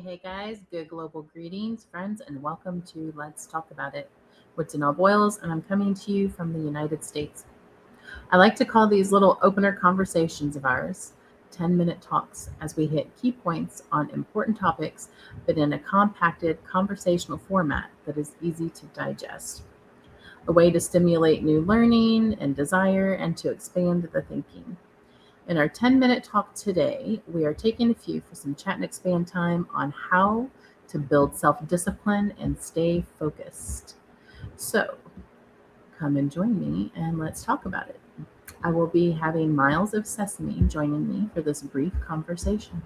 Hey guys, good global greetings, friends, and welcome to Let's Talk About It with Danelle Boyles, and I'm coming to you from the United States. I like to call these little opener conversations of ours 10-minute talks as we hit key points on important topics, but in a compacted conversational format that is easy to digest. A way to stimulate new learning and desire and to expand the thinking. In our 10-minute talk today, we are taking a few for some chat and expand time on how to build self discipline and stay focused. So, come and join me and let's talk about it. I will be having Miles of Sesame joining me for this brief conversation.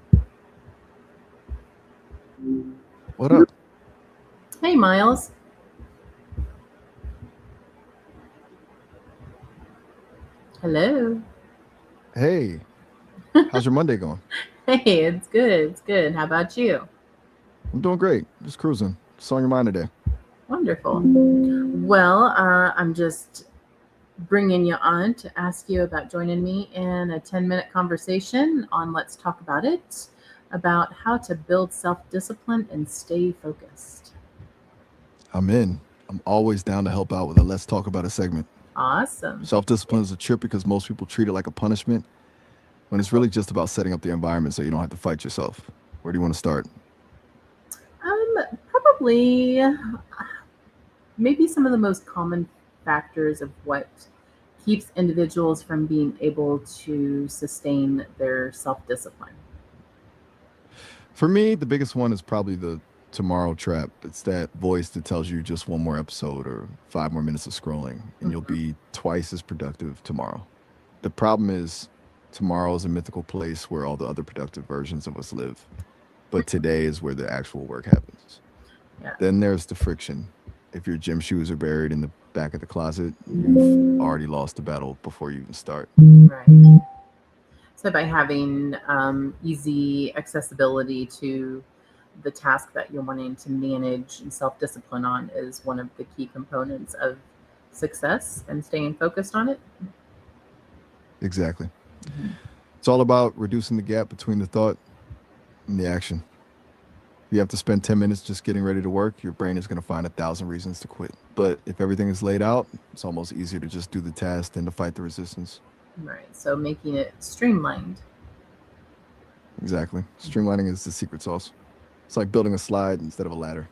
What up? Hey, Miles. Hello. Hey, how's your Monday going? Hey, it's good. It's good. How about you? I'm doing great. Just cruising. What's on your mind today? Wonderful. Well, I'm just bringing you on to ask you about joining me in a 10-minute conversation on Let's Talk About It about how to build self discipline and stay focused. I'm in. I'm always down to help out with a let's talk about a segment. Awesome. Self discipline is a trip because most people treat it like a punishment when it's really just about setting up the environment so you don't have to fight yourself. Where do you want to start? Probably maybe some of the most common factors of what keeps individuals from being able to sustain their self discipline. For me, the biggest one is probably the tomorrow trap. It's that voice that tells you just one more episode or 5 more minutes of scrolling, and you'll be twice as productive tomorrow. The problem is, tomorrow is a mythical place where all the other productive versions of us live. But today is where the actual work happens. Yeah, Then there's the friction. If your gym shoes are buried in the back of the closet, you've already lost the battle before you even start. right. So by having easy accessibility to the task that you're wanting to manage and self-discipline on is one of the key components of success and staying focused on it. Exactly. Mhm. It's all about reducing the gap between the thought and the action. If you have to spend 10 minutes just getting ready to work, your brain is going to find 1,000 reasons to quit. But if everything is laid out, it's almost easier to just do the task than to fight the resistance. Right. So making it streamlined. Exactly. Streamlining is the secret sauce. It's like building a slide instead of a ladder.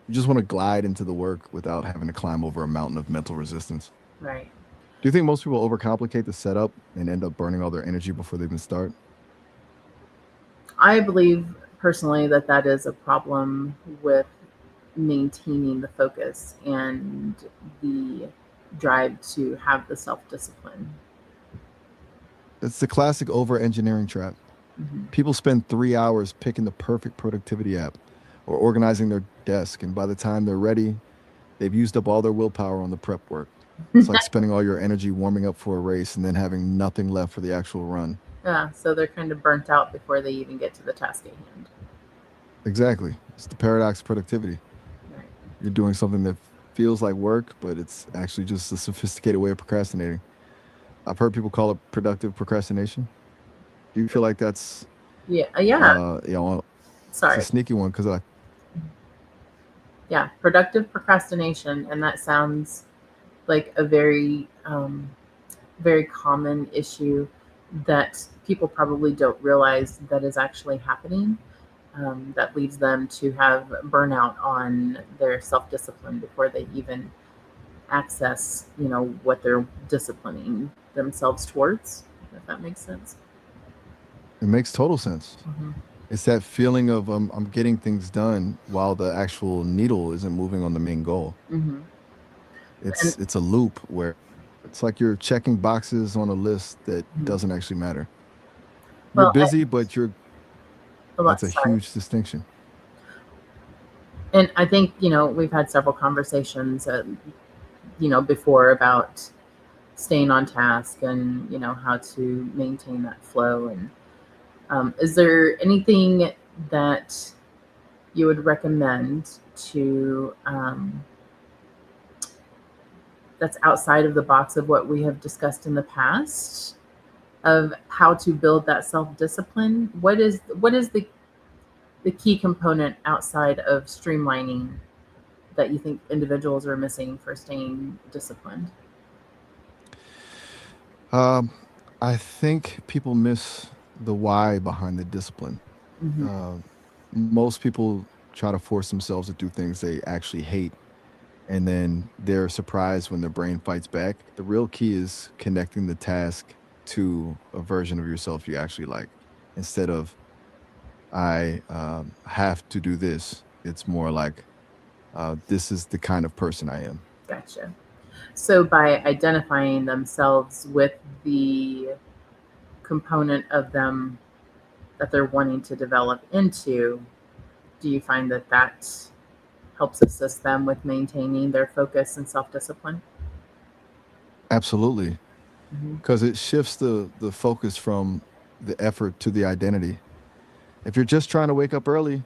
You just want to glide into the work without having to climb over a mountain of mental resistance. Right. Do you think most people overcomplicate the setup and end up burning all their energy before they even start? I believe personally that that is a problem with maintaining the focus and the drive to have the self-discipline. It's the classic over engineering trap. Mhm. People spend 3 hours picking the perfect productivity app or organizing their desk, and by the time they're ready, they've used up all their willpower on the prep work. It's like spending all your energy warming up for a race and then having nothing left for the actual run. Yeah, so they're kind of burnt out before they even get to the task at hand. Exactly. It's the paradox of productivity. Right. You're doing something that feels like work, but it's actually just a sophisticated way of procrastinating. I've heard people call it productive procrastination. Do you feel like that's, Yeah, yeah. it's a Sorry. sneaky one because I, Yeah, productive procrastination, and that sounds like a very common issue that people probably don't realize that is actually happening. That leads them to have burnout on their self discipline before they even access, what they're disciplining themselves towards. If that makes sense. it makes total sense. Hmm. It's that feeling of I'm getting things done while the actual needle isn't moving on the main goal. Hmm. And It's a loop where it's like you're checking boxes on a list that mhm. doesn't actually matter. You're Well, busy, but you're that's a sorry. huge distinction. And I think we've had several conversations, before about staying on task and how to maintain that flow. And is there anything that you would recommend to that's outside of the box of what we have discussed in the past of how to build that self discipline? What is the the key component outside of streamlining that you think individuals are missing for staying disciplined? Um, I think people miss the why behind the discipline. Mm-hmm. Uh, Most people try to force themselves to do things they actually hate, and then they're surprised when their brain fights back. The real key is connecting the task to a version of yourself you actually like. Instead of, I have to do this, it's more like, this is the kind of person I am. Gotcha. So by identifying themselves with the component of them that they're wanting to develop into, do you find that that helps assist them with maintaining their focus and self-discipline? Absolutely. Mm-hmm. Because it shifts the focus from the effort to the identity. If you're just trying to wake up early,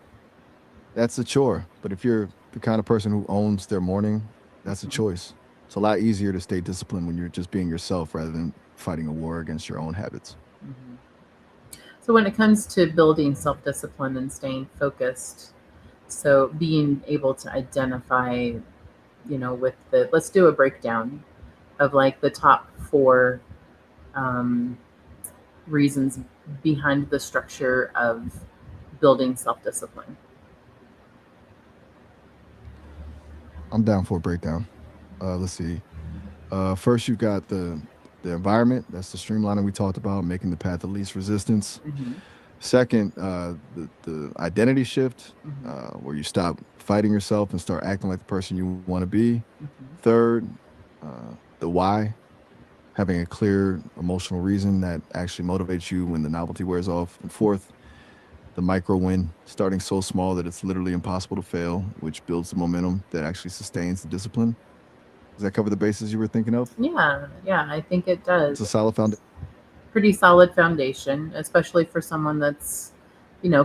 that's a chore. But if you're the kind of person who owns their morning, that's a Mm-hmm. choice. It's a lot easier to stay disciplined when you're just being yourself rather than fighting a war against your own habits. Mm-hmm. So when it comes to building self-discipline and staying focused, so being able to identify, with the, let's do a breakdown of like the top four um, reasons behind the structure of building self-discipline. I'm down for a breakdown. Let's see. First, you've got the environment. That's the streamlining we talked about, making the path of least resistance. Mm-hmm. Second, the identity shift, Mm-hmm. where you stop fighting yourself and start acting like the person you want to be. Mm-hmm. Third, the why, having a clear emotional reason that actually motivates you when the novelty wears off. And fourth, the micro win, starting so small that it's literally impossible to fail, which builds the momentum that actually sustains the discipline. Does that cover the bases you were thinking of? Yeah, I think it It's a does. solid foundation. Pretty solid foundation, especially for someone that's,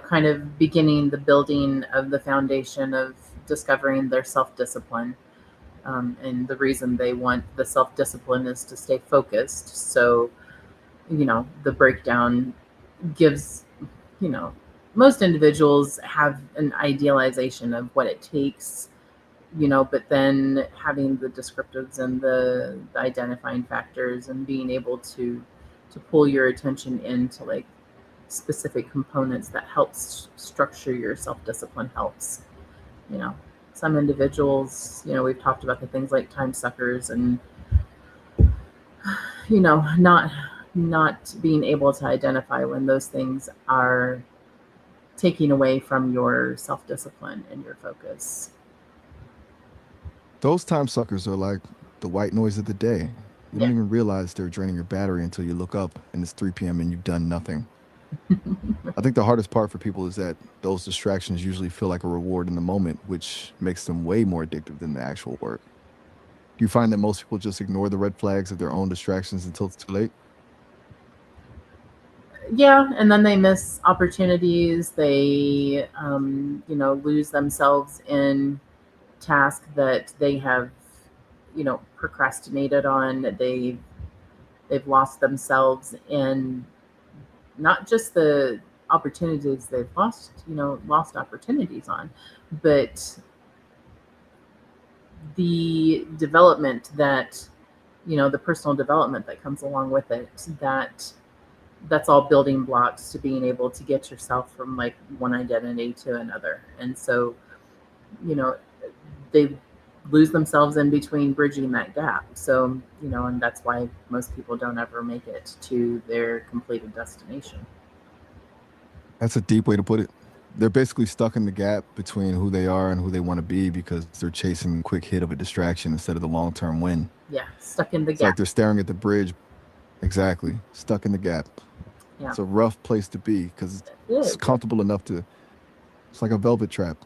kind of beginning the building of the foundation of discovering their self-discipline. And the reason they want the self-discipline is to stay focused. So, the breakdown gives, you know, most individuals have an idealization of what it takes, but then having the descriptives and the identifying factors and being able to pull your attention into like specific components that helps structure your self-discipline helps, you know. Some individuals, we've talked about the things like time suckers and, not being able to identify when those things are taking away from your self-discipline and your focus. Those time suckers are like the white noise of the day. You Yeah. don't even realize they're draining your battery until you look up and it's 3 p.m. and you've done nothing. I think the hardest part for people is that those distractions usually feel like a reward in the moment, which makes them way more addictive than the actual work. Do you find that most people just ignore the red flags of their own distractions until it's too late? Yeah, and then they miss opportunities. They, lose themselves in tasks that they have, procrastinated on. They've lost themselves in not just the opportunities they've lost opportunities on, but the development that, the personal development that comes along with it. That's all building blocks to being able to get yourself from like one identity to another. And so, you know, they lose themselves in between bridging that gap. So, and that's why most people don't ever make it to their completed destination. That's a deep way to put it. They're basically stuck in the gap between who they are and who they want to be because they're chasing the quick hit of a distraction instead of the long term win. Yeah, stuck in the It's like gap. they're staring at the bridge. Exactly. Stuck in the gap. Yeah, It's a rough place to be because it it's is. comfortable enough to, it's like a velvet trap.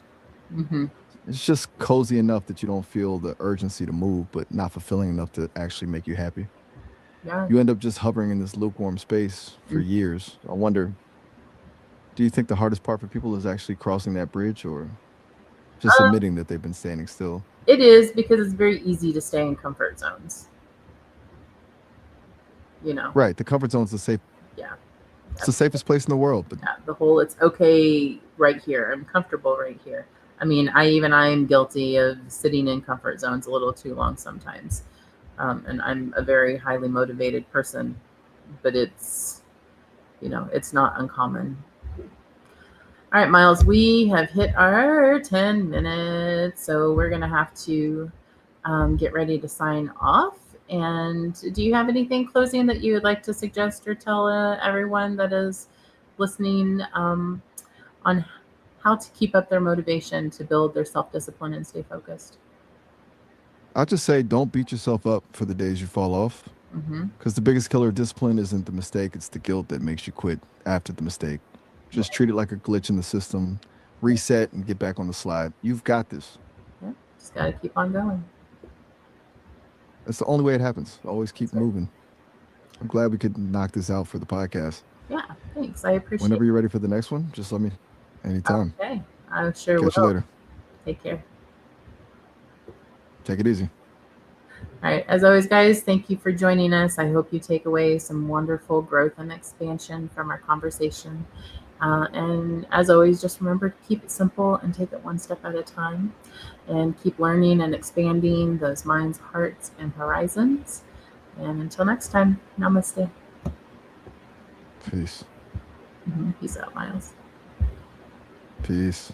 Mm-hmm. It's just cozy enough that you don't feel the urgency to move, but not fulfilling enough to actually make you happy. Yeah. You end up just hovering in this lukewarm space for Mm. years. I wonder, do you think the hardest part for people is actually crossing that bridge or just Uh, admitting that they've been standing still? it is because it's very easy to stay in comfort zones. You know. Right. The comfort zone's Yeah. it's the safest place in the world, but Yeah, the whole it's okay right here. I'm comfortable right here. I mean, I'm guilty of sitting in comfort zones a little too long sometimes. And I'm a very highly motivated person, but it's not uncommon. All right, Miles, we have hit our 10 minutes, so we're going to have to get ready to sign off. And do you have anything closing that you would like to suggest or tell everyone that is listening on how to keep up their motivation to build their self-discipline and stay focused? I'll just say don't beat yourself up for the days you fall off, Mm-hmm. because the biggest killer of discipline isn't the mistake, it's the guilt that makes you quit after the mistake. Just treat it like a glitch in the system, reset, and get back on the slide. You've got this. Yeah, just got to keep on going. That's the only way it happens. Always keep That's right. moving. I'm glad we could knock this out for the podcast. Yeah, thanks. I appreciate Whenever it. you're ready for the next one, just let me anytime. Okay, I sure Catch you will. later. Take care. Take it easy. All right. As always, guys, thank you for joining us. I hope you take away some wonderful growth and expansion from our conversation. And as always, just remember to keep it simple and take it one step at a time and keep learning and expanding those minds, hearts, and horizons. And until next time, namaste. Peace. Peace out, Miles. Peace.